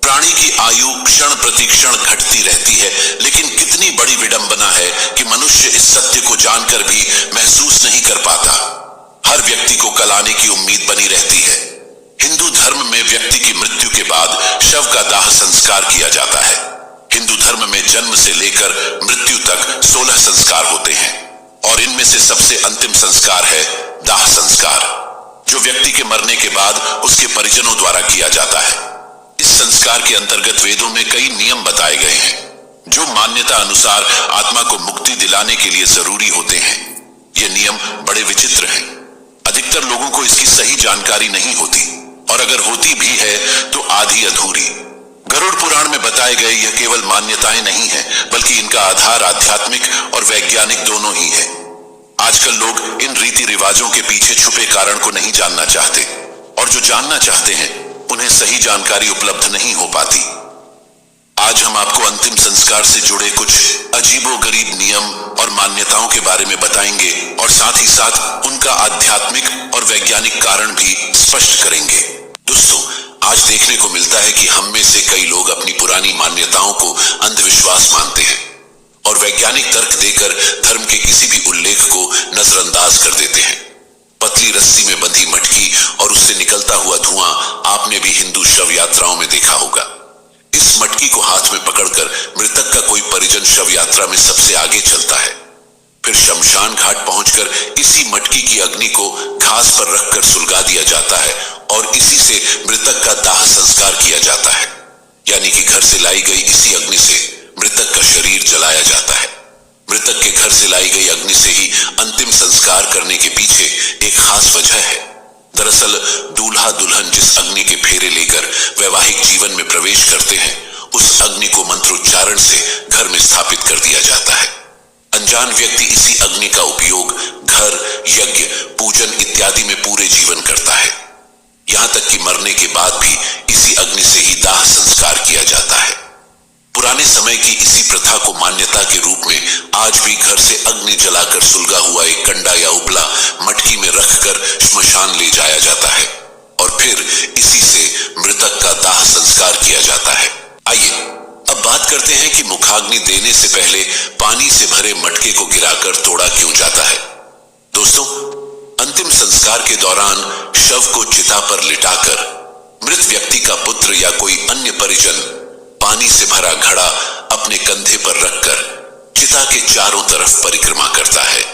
प्राणी की आयु क्षण प्रति क्षण घटती रहती है, लेकिन कितनी बड़ी विडंबना है कि मनुष्य इस सत्य को जानकर भी महसूस नहीं कर पाता। हर व्यक्ति को कल आने की उम्मीद बनी रहती है। हिंदू धर्म में व्यक्ति की मृत्यु के बाद शव का दाह संस्कार किया जाता है। हिंदू धर्म में जन्म से लेकर मृत्यु तक 16 संस्कार होते हैं और इनमें से सबसे अंतिम संस्कार है दाह संस्कार, जो व्यक्ति के मरने के बाद उसके परिजनों द्वारा किया जाता है। इस संस्कार के अंतर्गत वेदों में कई नियम बताए गए हैं, जो मान्यता अनुसार आत्मा को मुक्ति दिलाने के लिए जरूरी होते हैं। ये नियम बड़े विचित्र हैं। अधिकतर लोगों को इसकी सही जानकारी नहीं होती और अगर होती भी है तो आधी अधूरी। गरुड़ पुराण में बताए गए यह केवल मान्यताएं नहीं है, बल्कि इनका आधार आध्यात्मिक और वैज्ञानिक दोनों ही है। आजकल लोग इन रीति रिवाजों के पीछे छुपे कारण को नहीं जानना चाहते, और जो जानना चाहते हैं उन्हें सही जानकारी उपलब्ध नहीं हो पाती। आज हम आपको अंतिम संस्कार से जुड़े कुछ अजीबोगरीब नियम और मान्यताओं के बारे में बताएंगे, और साथ ही साथ उनका आध्यात्मिक और वैज्ञानिक कारण भी स्पष्ट करेंगे। दोस्तों, आज देखने को मिलता है कि हम में से कई लोग अपनी पुरानी मान्यताओं को अंधविश्वास मानते हैं और वैज्ञानिक तर्क देकर धर्म के किसी भी उल्लेख को नजरअंदाज कर देते हैं। पतली रस्सी में बंधी मटकी और उससे निकलता हुआ धुआं आपने भी हिंदू शव यात्राओं में देखा होगा। इस मटकी को हाथ में पकड़कर मृतक का कोई परिजन शव यात्रा में सबसे आगे चलता है। फिर शमशान घाट पहुंचकर इसी मटकी की अग्नि को घास पर रखकर सुलगा दिया जाता है और इसी से मृतक का दाह संस्कार किया जाता है। यानी कि घर से लाई गई इसी अग्नि से मृतक का शरीर जलाया जाता है। मृतक के घर से लाई गई अग्नि से ही अंतिम संस्कार करने के पीछे एक खास वजह है। दरअसल दूल्हा दुल्हन जिस अग्नि के फेरे लेकर वैवाहिक जीवन में प्रवेश करते हैं, उस अग्नि को मंत्रोच्चारण से घर में स्थापित कर दिया जाता है। अनजान व्यक्ति इसी अग्नि का उपयोग घर, यज्ञ, पूजन इत्यादि में पूरे जीवन करता है। यहां तक कि मरने के बाद भी इसी अग्नि से ही दाह संस्कार किया जाता है। पुराने समय की इसी प्रथा को मान्यता के रूप में आज भी घर से अग्नि जलाकर सुलगा हुआ एक कंडा या उपला मटकी में रखकर श्मशान ले जाया जाता है और फिर इसी से मृतक का दाह संस्कार किया जाता है। आइए अब बात करते हैं कि मुखाग्नि देने से पहले पानी से भरे मटके को गिराकर तोड़ा क्यों जाता है। दोस्तों, अंतिम संस्कार के दौरान शव को चिता पर लिटाकर मृत व्यक्ति का पुत्र या कोई अन्य परिजन पानी से भरा घड़ा अपने कंधे पर रखकर चिता के चारों तरफ परिक्रमा करता है।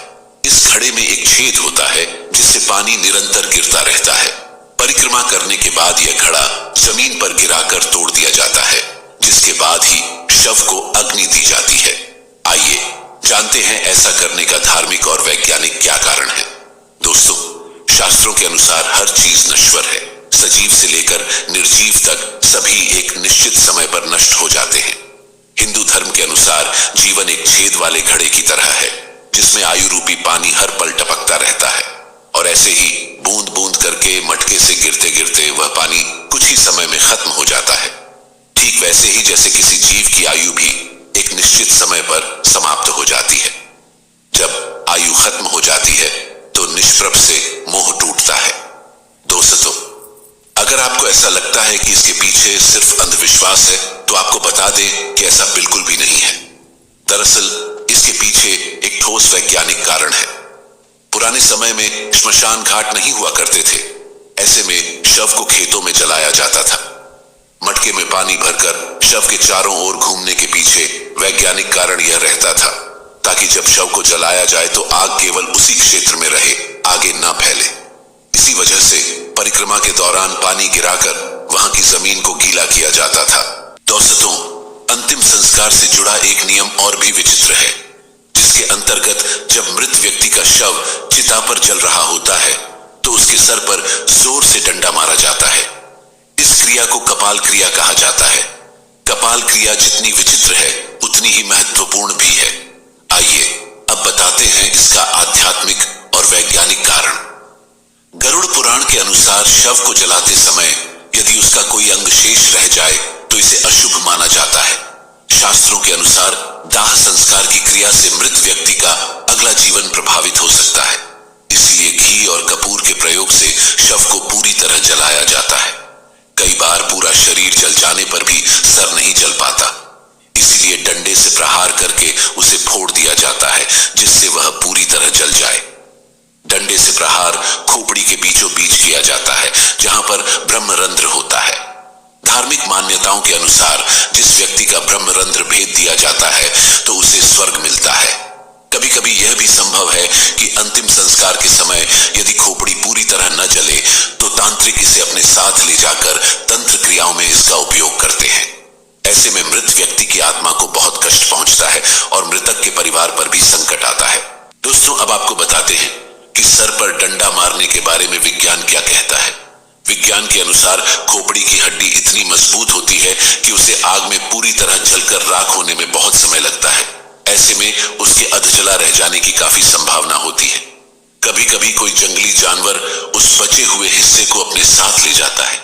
इस घड़े में एक छेद होता है जिससे पानी निरंतर गिरता रहता है। परिक्रमा करने के बाद यह घड़ा जमीन पर गिराकर तोड़ दिया जाता है, जिसके बाद ही शव को अग्नि दी जाती है। आइए जानते हैं ऐसा करने का धार्मिक और वैज्ञानिक क्या कारण है। दोस्तों, शास्त्रों के अनुसार हर चीज नश्वर है। सजीव से लेकर निर्जीव तक सभी एक निश्चित समय पर नष्ट हो जाते हैं। हिंदू धर्म के अनुसार जीवन एक छेद वाले घड़े की तरह है, जिसमें आयु रूपी पानी हर पल टपकता रहता है, और ऐसे ही बूंद बूंद करके मटके से गिरते गिरते वह पानी कुछ ही समय में खत्म हो जाता है। ठीक वैसे ही जैसे किसी जीव की आयु भी एक निश्चित समय पर समाप्त हो जाती है। जब आयु खत्म हो जाती है तो निष्प्रभ से मोह टूटता है। दोस्तों, अगर आपको ऐसा लगता है कि इसके पीछे सिर्फ अंधविश्वास है, तो आपको बता दें कि ऐसा बिल्कुल भी नहीं है। दरअसल इसके पीछे एक ठोस वैज्ञानिक कारण है। पुराने समय में श्मशान घाट नहीं हुआ करते थे। ऐसे में शव को खेतों में जलाया जाता था। मटके में पानी भरकर शव के चारों ओर घूमने के पीछे वैज्ञानिक कारण यह रहता था, ताकि जब शव को जलाया जाए तो आग केवल उसी क्षेत्र में रहे, आगे न फैले। इसी वजह से परिक्रमा के दौरान पानी गिराकर वहां की जमीन को गीला किया जाता था। दोस्तों, अंतिम संस्कार से जुड़ा एक नियम और भी विचित्र है, जिसके अंतर्गत जब मृत व्यक्ति का शव चिता पर जल रहा होता है तो उसके सर पर जोर से डंडा मारा जाता है। इस क्रिया को कपाल क्रिया कहा जाता है। कपाल क्रिया जितनी विचित्र है, उतनी ही महत्वपूर्ण भी है। आइए अब बताते हैं इसका आध्यात्मिक और वैज्ञानिक कारण। गरुड़ पुराण के अनुसार शव को जलाते समय यदि उसका कोई अंग शेष रह जाए तो इसे अशुभ माना जाता है। शास्त्रों के अनुसार दाह संस्कार की क्रिया से मृत व्यक्ति का अगला जीवन प्रभावित हो सकता है। इसलिए घी और कपूर के प्रयोग से शव को पूरी तरह जलाया जाता है। कई बार पूरा शरीर जल जाने पर भी सर नहीं जल पाता, इसलिए डंडे से प्रहार करके उसे फोड़ दिया जाता है, जिससे वह पूरी तरह जल जाए। डंडे से प्रहार खोपड़ी के बीचों बीच किया जाता है, जहां पर ब्रह्मरंध्र होता है। धार्मिक मान्यताओं के अनुसार जिस व्यक्ति का ब्रह्मरंध्र भेद दिया जाता है तो उसे स्वर्ग मिलता है। कभी कभी यह भी संभव है कि अंतिम संस्कार के समय यदि खोपड़ी पूरी तरह न जले तो तांत्रिक इसे अपने साथ ले जाकर तंत्र क्रियाओं में इसका उपयोग करते हैं। ऐसे में मृत व्यक्ति की आत्मा को बहुत कष्ट पहुंचता है और मृतक के परिवार पर भी संकट आता है। दोस्तों, अब आपको बताते हैं कि सर पर डंडा मारने के बारे में विज्ञान क्या कहता है। विज्ञान के अनुसार खोपड़ी की हड्डी इतनी मजबूत होती है कि उसे आग में पूरी तरह जलकर राख होने में बहुत समय लगता है। ऐसे में उसके अधजला रह जाने की काफी संभावना होती है। कभी कभी कोई जंगली जानवर उस बचे हुए हिस्से को अपने साथ ले जाता है।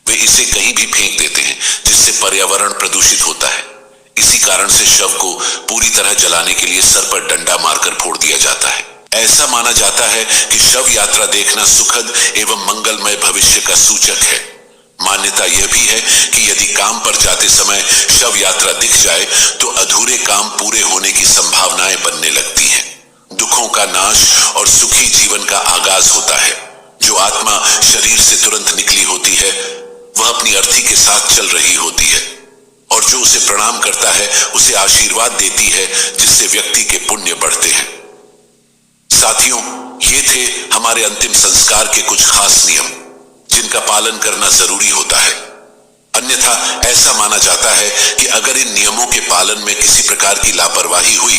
वे इसे कहीं भी फेंक देते हैं, जिससे पर्यावरण प्रदूषित होता है। इसी कारण से शव को पूरी तरह जलाने के लिए सर पर डंडा मारकर फोड़ दिया जाता है। ऐसा माना जाता है कि शव यात्रा देखना सुखद एवं मंगलमय भविष्य का सूचक है। मान्यता यह भी है कि यदि काम पर जाते समय शव यात्रा दिख जाए तो अधूरे काम पूरे होने की संभावनाएं बनने लगती हैं। दुखों का नाश और सुखी जीवन का आगाज होता है। जो आत्मा शरीर से तुरंत निकली होती है वह अपनी अर्थी के साथ चल रही होती है और जो उसे प्रणाम करता है उसे आशीर्वाद देती है, जिससे व्यक्ति के पुण्य बढ़ते हैं। साथियों, ये थे हमारे अंतिम संस्कार के कुछ खास नियम जिनका पालन करना जरूरी होता है। अन्यथा ऐसा माना जाता है कि अगर इन नियमों के पालन में किसी प्रकार की लापरवाही हुई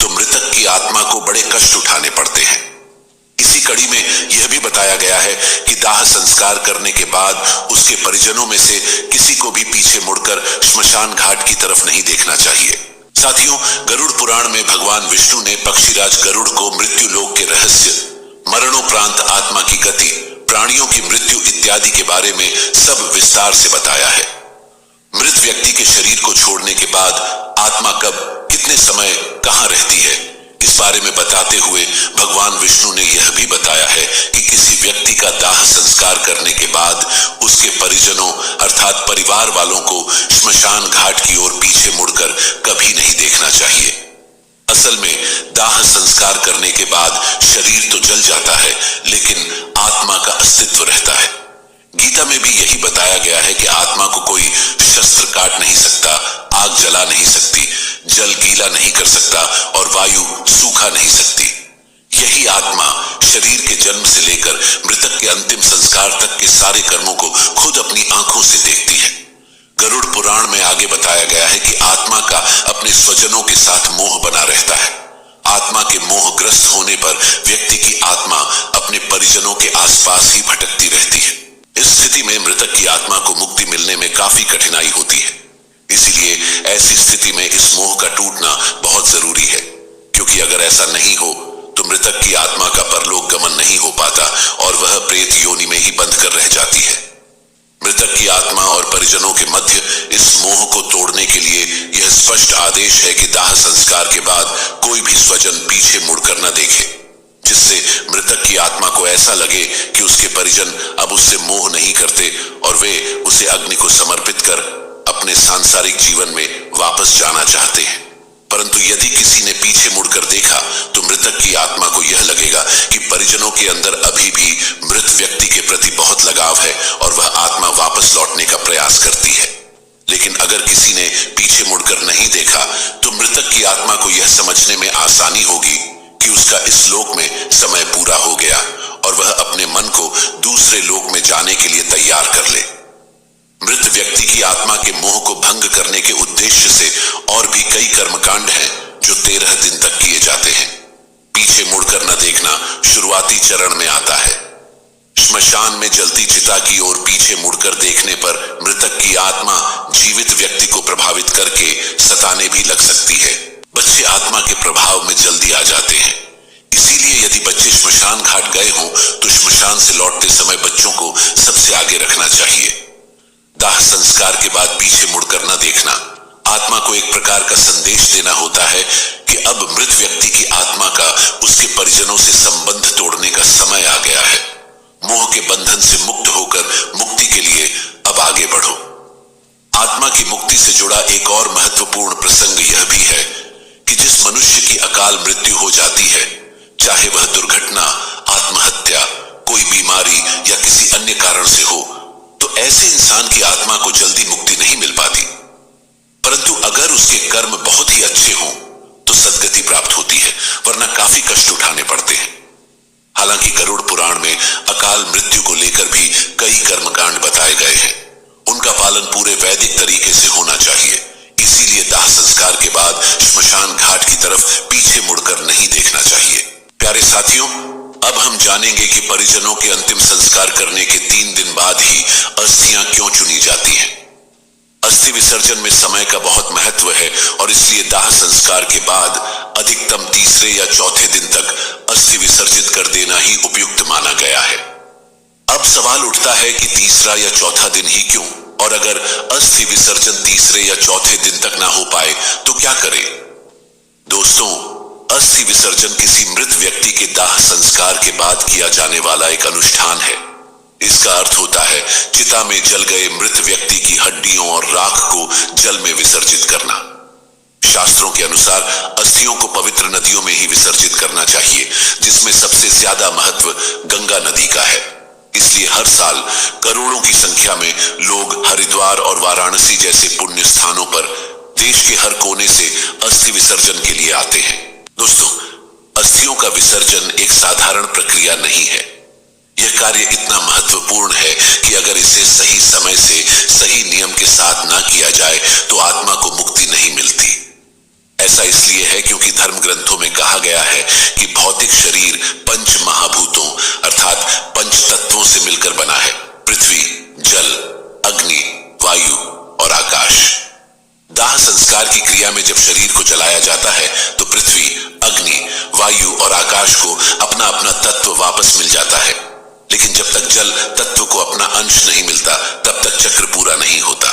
तो मृतक की आत्मा को बड़े कष्ट उठाने पड़ते हैं। इसी कड़ी में यह भी बताया गया है कि दाह संस्कार करने के बाद उसके परिजनों में से किसी को भी पीछे मुड़कर श्मशान घाट की तरफ नहीं देखना चाहिए। साथियों, गरुड़ पुराण में भगवान विष्णु ने पक्षीराज गरुड़ को मृत्यु लोक के रहस्य, मरणोपरांत आत्मा की गति, प्राणियों की मृत्यु इत्यादि के बारे में सब विस्तार से बताया है। मृत व्यक्ति के शरीर को छोड़ने के बाद आत्मा कब, कितने समय, कहां रहती है, इस बारे में बताते हुए भगवान विष्णु ने यह भी बताया है कि किसी व्यक्ति का दाह संस्कार करने के बाद उसके परिजनों अर्थात परिवार वालों को श्मशान घाट की ओर पीछे मुड़कर कभी नहीं देखना चाहिए। असल में दाह संस्कार करने के बाद शरीर तो जल जाता है, लेकिन आत्मा का अस्तित्व रहता है। गीता में भी यही बताया गया है कि आत्मा को कोई शस्त्र काट नहीं सकता, आग जला नहीं सकती, जल गीला नहीं कर सकता और वायु सूखा नहीं सकती। यही आत्मा शरीर के जन्म से लेकर मृतक के अंतिम संस्कार तक के सारे कर्मों को खुद अपनी आंखों से देखती है। गरुड़ पुराण में आगे बताया गया है कि आत्मा का अपने स्वजनों के साथ मोह बना रहता है। आत्मा के मोहग्रस्त होने पर व्यक्ति की आत्मा अपने परिजनों के आसपास ही भटकती रहती है। इस स्थिति में मृतक की आत्मा को मुक्ति मिलने में काफी कठिनाई होती है। इसीलिए ऐसी स्थिति में इस मोह का टूटना बहुत जरूरी है, क्योंकि अगर ऐसा नहीं हो तो मृतक की आत्मा का परलोक गमन नहीं हो पाता और वह प्रेत योनि में ही बंध कर रह जाती है। मृतक की आत्मा और परिजनों के मध्य इस मोह को तोड़ने के लिए यह स्पष्ट आदेश है कि दाह संस्कार के बाद कोई भी स्वजन पीछे मुड़कर न देखे, जिससे मृतक की आत्मा को ऐसा लगे कि उसके परिजन अब उससे मोह नहीं करते और वे उसे अग्नि को समर्पित कर अपने सांसारिक जीवन में वापस जाना चाहते हैं। परंतु यदि किसी ने पीछे मुड़कर देखा तो मृतक की आत्मा को यह लगेगा कि परिजनों के अंदर अभी भी मृत व्यक्ति के प्रति बहुत लगाव है और वह आत्मा वापस लौटने का प्रयास करती है। लेकिन अगर किसी ने पीछे मुड़कर नहीं देखा तो मृतक की आत्मा को यह समझने में आसानी होगी कि उसका इस लोक में समय पूरा हो गया और वह अपने मन को दूसरे लोक में जाने के लिए तैयार कर ले। मृत व्यक्ति की आत्मा के मोह को भंग करने के उद्देश्य से और भी कई कर्मकांड हैं जो 13 दिन तक किए जाते हैं। पीछे मुड़कर न देखना शुरुआती चरण में आता है। श्मशान में जलती चिता की ओर पीछे मुड़कर देखने पर मृतक की आत्मा जीवित व्यक्ति को प्रभावित करके सताने भी लग सकती है। बच्चे आत्मा के प्रभाव में जल्दी आ जाते हैं। इसीलिए यदि बच्चे श्मशान घाट गए हों तो श्मशान से लौटते समय बच्चों को सबसे आगे रखना चाहिए। दाह संस्कार के बाद पीछे मुड़कर न देखना आत्मा को एक प्रकार का संदेश देना होता है कि अब मृत व्यक्ति की आत्मा का उसके परिजनों से संबंध तोड़ने का समय आ गया है। मोह के बंधन से मुक्त होकर मुक्ति के लिए अब आगे बढ़ो। आत्मा की मुक्ति से जुड़ा एक और महत्वपूर्ण प्रसंग यह भी है कि जिस मनुष्य की अकाल मृत्यु हो जाती है, चाहे वह दुर्घटना, आत्महत्या, कोई बीमारी या किसी अन्य कारण से हो, तो ऐसे इंसान की आत्मा को जल्दी मुक्ति नहीं मिल पाती। परंतु अगर उसके कर्म बहुत ही अच्छे हों तो सद्गति प्राप्त होती है, वरना काफी कष्ट उठाने पड़ते हैं। हालांकि गरुड़ पुराण में अकाल मृत्यु को लेकर भी कई कर्मकांड बताए गए हैं। उनका पालन पूरे वैदिक तरीके से होना चाहिए। इसीलिए दाह संस्कार के बाद श्मशान घाट की तरफ पीछे मुड़कर नहीं देखना चाहिए। प्यारे साथियों, अब हम जानेंगे कि परिजनों के अंतिम संस्कार करने के 3 दिन बाद ही अस्थियां क्यों चुनी जाती हैं। अस्थि विसर्जन में समय का बहुत महत्व है और इसलिए दाह संस्कार के बाद अधिकतम तीसरे या चौथे दिन तक अस्थि विसर्जित कर देना ही उपयुक्त माना गया है। अब सवाल उठता है कि तीसरा या चौथा दिन ही क्यों, और अगर अस्थि विसर्जन तीसरे या चौथे दिन तक ना हो पाए तो क्या करें। दोस्तों, अस्थि विसर्जन किसी मृत व्यक्ति के दाह संस्कार के बाद किया जाने वाला एक अनुष्ठान है। इसका अर्थ होता है चिता में जल गए मृत व्यक्ति की हड्डियों और राख को जल में विसर्जित करना। शास्त्रों के अनुसार अस्थियों को पवित्र नदियों में ही विसर्जित करना चाहिए, जिसमें सबसे ज्यादा महत्व गंगा नदी का है। इसलिए हर साल करोड़ों की संख्या में लोग हरिद्वार और वाराणसी जैसे पुण्य स्थानों पर देश के हर कोने से अस्थि विसर्जन के लिए आते हैं। दोस्तों, अस्थियों का विसर्जन एक साधारण प्रक्रिया नहीं है। यह कार्य इतना महत्वपूर्ण है कि अगर इसे सही समय से सही नियम के साथ ना किया जाए तो आत्मा को मुक्ति नहीं मिलती। ऐसा इसलिए है क्योंकि धर्म ग्रंथों में कहा गया है कि भौतिक शरीर पंच महाभूतों अर्थात पंच तत्वों से मिलकर बना है: पृथ्वी, जल, अग्नि, वायु और आकाश। दाह संस्कार की क्रिया में जब शरीर को जलाया जाता है तो पृथ्वी, अग्नि, वायु और आकाश को अपना अपना तत्व वापस मिल जाता है। लेकिन जब तक जल तत्व को अपना अंश नहीं मिलता तब तक चक्र पूरा नहीं होता।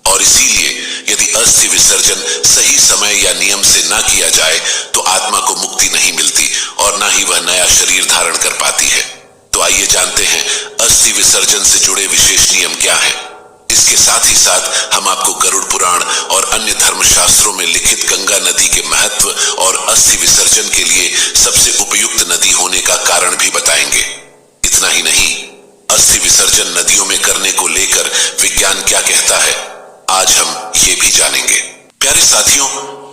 और इसीलिए यदि अस्थि विसर्जन सही समय या नियम से ना किया जाए तो आत्मा को मुक्ति नहीं मिलती और ना ही वह नया शरीर धारण कर पाती है। तो आइए जानते हैं अस्थि विसर्जन से जुड़े विशेष नियम क्या है। इसके साथ ही साथ हम आपको गरुड़ पुराण और अन्य धर्मशास्त्रों में लिखित गंगा नदी के महत्व और अस्थि विसर्जन के लिए सबसे उपयुक्त नदी होने का कारण भी बताएंगे। इतना ही नहीं, अस्थि विसर्जन नदियों में करने को लेकर विज्ञान क्या कहता है, आज हम ये भी जानेंगे। प्यारे साथियों,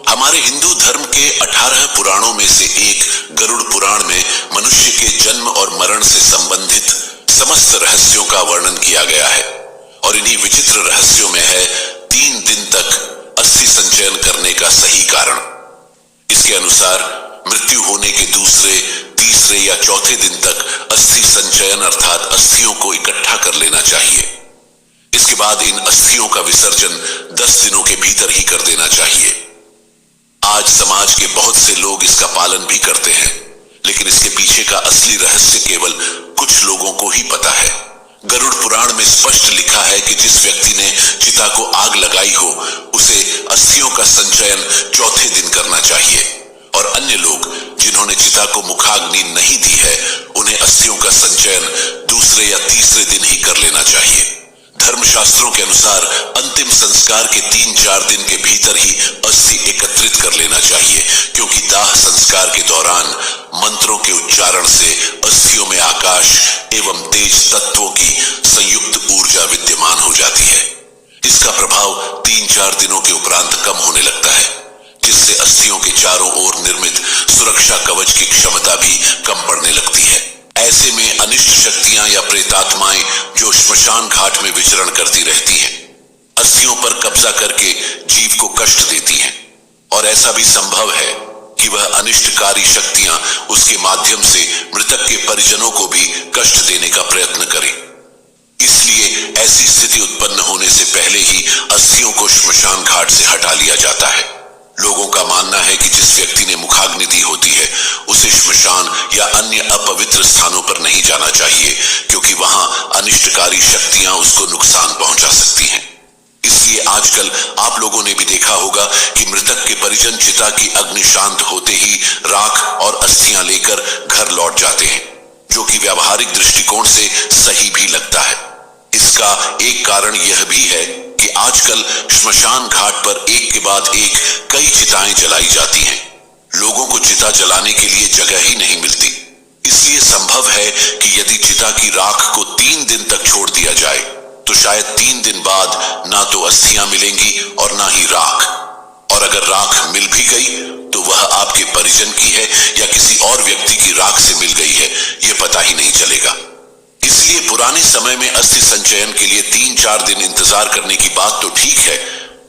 हमारे हिंदू धर्म के 18 पुराणों में से एक गरुड़ पुराण में मनुष्य के जन्म और मरण से संबंधित समस्त रहस्यों का वर्णन किया गया है। और इन्हीं विचित्र रहस्यों में है 3 दिन तक अस्थि संचयन करने का सही कारण। इसके अनुसार मृत्यु होने के दूसरे, तीसरे या चौथे दिन तक अस्थि संचयन अर्थात अस्थियों को इकट्ठा कर लेना चाहिए। इसके बाद इन अस्थियों का विसर्जन 10 दिनों के भीतर ही कर देना चाहिए। आज समाज के बहुत से लोग इसका पालन भी करते हैं, लेकिन इसके पीछे का असली रहस्य केवल कुछ लोगों को ही पता है। गरुड़ पुराण में स्पष्ट लिखा है कि जिस व्यक्ति ने चिता को आग लगाई हो उसे अस्थियों का संचयन चौथे दिन करना चाहिए, और अन्य लोग जिन्होंने चिता को मुखाग्नि नहीं दी है उन्हें अस्थियों का संचयन दूसरे या तीसरे दिन ही कर लेना चाहिए। धर्मशास्त्रों के अनुसार अंतिम संस्कार के 3-4 दिन के भीतर ही अस्थि एकत्रित कर लेना चाहिए, क्योंकि दाह संस्कार के दौरान मंत्रों के उच्चारण से अस्थियों में आकाश एवं तेज तत्वों की संयुक्त ऊर्जा विद्यमान हो जाती है। इसका प्रभाव 3-4 दिनों के उपरांत कम होने लगता है, जिससे अस्थियों के चारों ओर निर्मित सुरक्षा कवच की क्षमता भी कम पड़ने लगती है। ऐसे में अनिष्ट शक्तियां या प्रेतात्माएं जो श्मशान घाट में विचरण करती रहती हैं, अस्थियों पर कब्जा करके जीव को कष्ट देती हैं, और ऐसा भी संभव है कि वह अनिष्टकारी शक्तियां उसके माध्यम से मृतक के परिजनों को भी कष्ट देने का प्रयत्न करें। इसलिए ऐसी स्थिति उत्पन्न होने से पहले ही अस्थियों को श्मशान घाट से हटा लिया जाता है। लोगों का मानना है कि जिस व्यक्ति ने मुखाग्नि दी होती है उसे श्मशान या अन्य अपवित्र स्थानों पर नहीं जाना चाहिए, क्योंकि वहां अनिष्टकारी शक्तियां उसको नुकसान पहुंचा सकती हैं। इसलिए आजकल आप लोगों ने भी देखा होगा कि मृतक के परिजन चिता की अग्नि शांत होते ही राख और अस्थियां लेकर घर लौट जाते हैं, जो कि व्यावहारिक दृष्टिकोण से सही भी लगता है। इसका एक कारण यह भी है कि आजकल श्मशान घाट पर एक के बाद एक कई चिताएं जलाई जाती हैं। लोगों को चिता जलाने के लिए जगह ही नहीं मिलती। इसलिए संभव है कि यदि चिता की राख को 3 दिन तक छोड़ दिया जाए तो शायद 3 दिन बाद ना तो अस्थियां मिलेंगी और ना ही राख, और अगर राख मिल भी गई तो वह आपके परिजन की है या किसी और व्यक्ति की राख से मिल गई है, यह पता ही नहीं चलेगा। इसलिए पुराने समय में अस्थि संचयन के लिए 3-4 दिन इंतजार करने की बात तो ठीक है,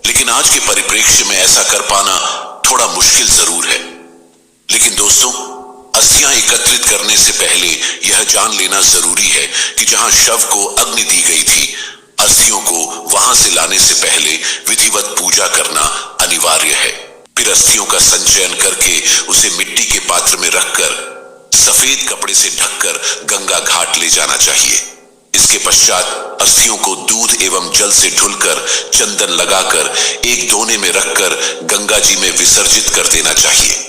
लेकिन आज के परिप्रेक्ष्य में ऐसा कर पाना थोड़ा मुश्किल जरूर है। लेकिन दोस्तों, अस्थियां एकत्रित करने से पहले यह जान लेना जरूरी है कि जहां शव को अग्नि दी गई थी, अस्थियों को वहां से लाने से पहले विधिवत पूजा करना अनिवार्य है। फिर अस्थियों का संचयन करके उसे मिट्टी के पात्र में रखकर सफेद कपड़े से ढककर गंगा घाट ले जाना चाहिए। इसके पश्चात अस्थियों को दूध एवं जल से धुलकर चंदन लगाकर एक दोने में रखकर गंगा जी में विसर्जित कर देना चाहिए।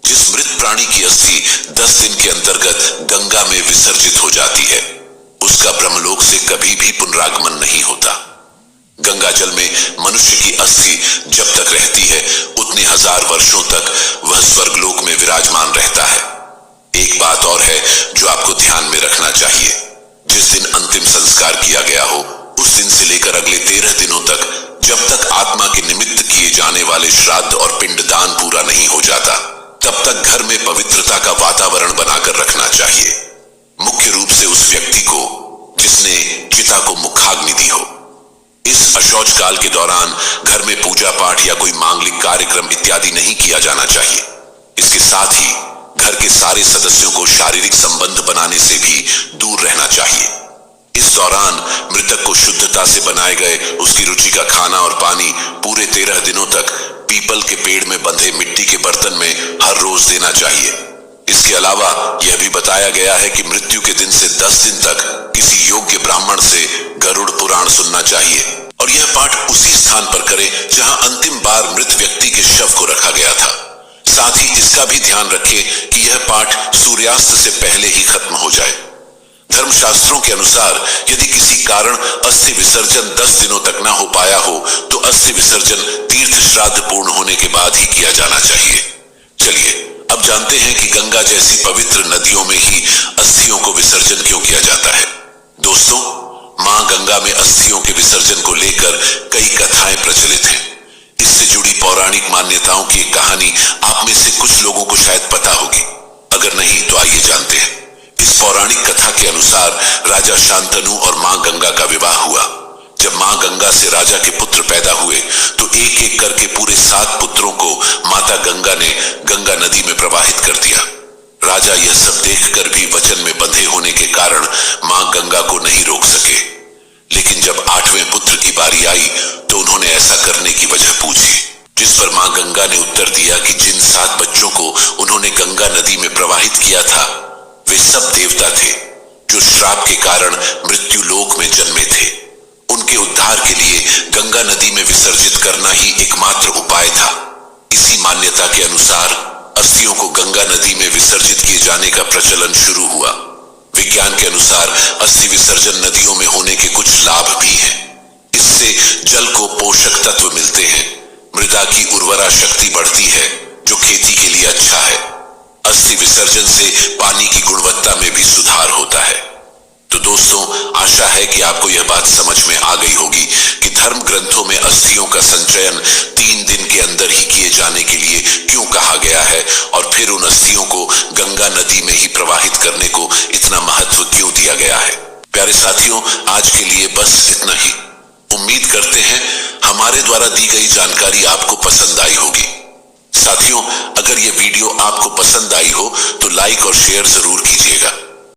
जिस मृत प्राणी की अस्थि 10 दिन के अंतर्गत गंगा में विसर्जित हो जाती है, उसका ब्रह्मलोक से कभी भी पुनरागमन नहीं होता। गंगा जल में मनुष्य की अस्थि जब तक रहती है, उतने हजार वर्षों तक वह स्वर्गलोक में विराजमान रहता है। एक बात और है जो आपको ध्यान में रखना चाहिए। जिस दिन अंतिम संस्कार किया गया हो, उस दिन से लेकर अगले 13 दिनों तक, जब तक आत्मा के निमित्त किए जाने वाले श्राद्ध और पिंडदान पूरा नहीं हो जाता, तब तक घर में पवित्रता का वातावरण बनाकर रखना चाहिए। मुख्य रूप से उस व्यक्ति को जिसने चिता को मुखाग्नि दी हो। इस अशौच काल के दौरान घर में पूजा पाठ या कोई मांगलिक कार्यक्रम इत्यादि नहीं किया जाना चाहिए। इसके साथ ही घर के सारे सदस्यों को शारीरिक संबंध बनाने से भी दूर रहना चाहिए। इस दौरान मृतक को शुद्धता से बनाए गए उसकी रुचि का खाना और पानी पूरे 13 दिनों तक पीपल के पेड़ में बंधे मिट्टी के बर्तन में हर रोज देना चाहिए। इसके अलावा यह भी बताया गया है कि मृत्यु के दिन से 10 दिन तक किसी योग्य ब्राह्मण से गरुड़ पुराण सुनना चाहिए और यह पाठ उसी स्थान पर करें जहां अंतिम बार मृत व्यक्ति के शव को रखा गया था। साथ ही इसका भी ध्यान रखें कि यह पाठ सूर्यास्त से पहले ही खत्म हो जाए। धर्मशास्त्रों के अनुसार यदि किसी कारण अस्थि विसर्जन 10 दिनों तक ना हो पाया हो, तो अस्थि विसर्जन तीर्थ श्राद्ध पूर्ण होने के बाद ही किया जाना चाहिए। चलिए अब जानते हैं कि गंगा जैसी पवित्र नदियों में ही अस्थियों को विसर्जन क्यों किया जाता है। दोस्तों, मां गंगा में अस्थियों के विसर्जन को लेकर कई कथाएं प्रचलित हैं। इससे जुड़ी पौराणिक मान्यताओं की एक कहानी आप में से कुछ लोगों को शायद पता होगी। अगर नहीं तो आइए जानते हैं। इस पौराणिक कथा के अनुसार राजा शांतनु और मां गंगा का विवाह हुआ। जब मां गंगा से राजा के पुत्र पैदा हुए तो एक एक करके पूरे 7 पुत्रों को माता गंगा ने गंगा नदी में प्रवाहित कर दिया। राजा यह सब देखकर भी वचन में बंधे होने के कारण मां गंगा को नहीं रोक सके। लेकिन जब 8वें पुत्र की बारी आई तो उन्होंने ऐसा करने की वजह पूछी, जिस पर मां गंगा ने उत्तर दिया कि जिन 7 बच्चों को उन्होंने गंगा नदी में प्रवाहित किया था, वे सब देवता थे जो श्राप के कारण मृत्यु लोक में जन्मे थे। उनके उद्धार के लिए गंगा नदी में विसर्जित करना ही एकमात्र उपाय था। इसी मान्यता के अनुसार अस्थियों को गंगा नदी में विसर्जित किए जाने का प्रचलन शुरू हुआ। विज्ञान के अनुसार अस्थि विसर्जन नदियों में होने के कुछ लाभ भी हैं। इससे जल को पोषक तत्व मिलते हैं, मृदा की उर्वरा शक्ति बढ़ती है जो खेती के लिए अच्छा है। अस्थि विसर्जन से पानी की गुणवत्ता में भी सुधार होता है। तो दोस्तों, आशा है कि आपको यह बात समझ में आ गई होगी कि धर्म ग्रंथों में अस्थियों का संचयन 3 दिन के अंदर ही किए जाने के लिए क्यों कहा गया है और फिर उन अस्थियों को गंगा नदी में ही प्रवाहित करने को इतना महत्व क्यों दिया गया है। प्यारे साथियों, आज के लिए बस इतना ही। उम्मीद करते हैं हमारे द्वारा दी गई जानकारी आपको पसंद आई होगी। साथियों, अगर यह वीडियो आपको पसंद आई हो तो लाइक और शेयर जरूर कीजिएगा।